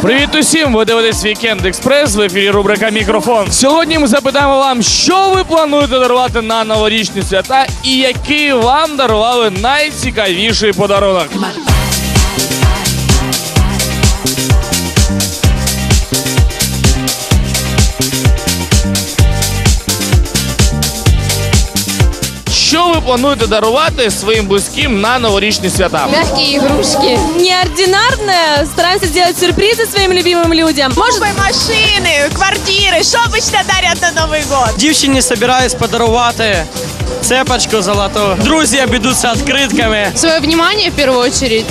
Привіт усім! Ви дивитесь Вікенд Експрес, в ефірі рубрика «Мікрофон». Сьогодні ми запитаємо вам, що ви плануєте дарувати на новорічні свята і який вам дарували найцікавіший подарунок. Що ви плануєте дарувати своїм близьким на новорічні свята? Мягкие игрушки. Неординарное. Стараемся делать сюрпризы своим любимым людям. Может быть, машины, квартиры. Что обычно дарят на Новый год? Дівчині собираюсь подарувати цепочку золоту. Друзі обійдуться відкритками. Свое внимание в первую очередь.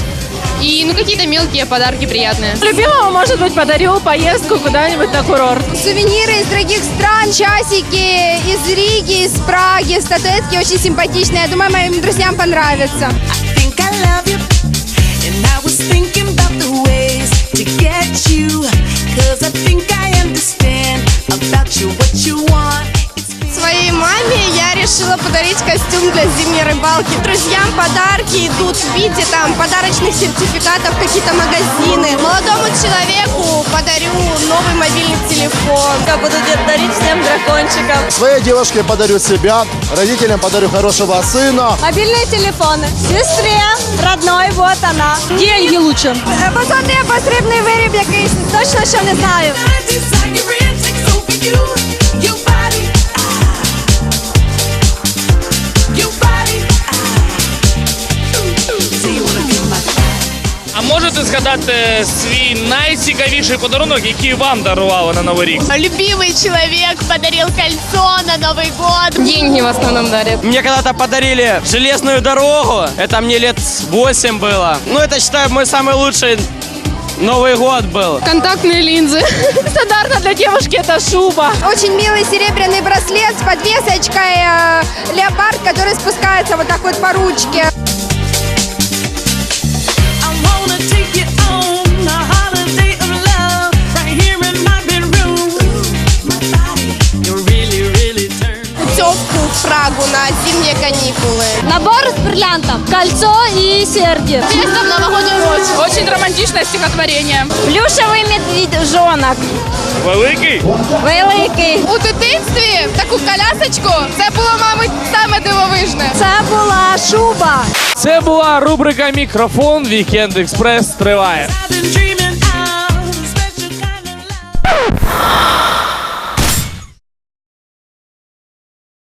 И какие-то мелкие подарки приятные. Любимому, может быть, подарю поездку куда-нибудь на курорт. Сувениры из других стран, часики из Риги, из Праги, статуэтки очень симпатичные. Я думаю, моим друзьям понравится. Своей маме я решила подарить костюм для зимней рыбалки. Друзьям подарки идут в виде подарочных сертификатов, какие-то магазины. Молодому человеку подарю новый мобильный телефон. Я буду дарить всем дракончикам. Своей девушке подарю себя, родителям подарю хорошего сына. Мобильные телефоны. Сестре, родной, вот она. Деньги лучше. Посадний потрібний виріб якийсь, точно що не знаю. А можете згадати свій найцікавіший подарунок, який вам дарували на Новий рік? Любимый человек подарил кольцо на Новый год. Деньги в основном дарят. Мне когда-то подарили железную дорогу. Это мне лет 8 было. Ну, это, считаю, мой самый лучший Новый год был. Контактные линзы. Стандартно для девушки это шуба. Очень милый серебряный браслет с подвесочкой, леопард, который спускается вот так вот по ручке. Путевку в Прагу на зимние каникулы. Набор с бриллиантом. Кольцо и серьги. Место в новогоднюю ночь. Очень романтичное стихотворение. Плюшевий медвіжонок. Великий? Великий. У дитинстві таку колясочку, це було, мабуть, саме дивовижне. Це була шуба. Це була рубрика «Мікрофон». Вікенд Експрес триває.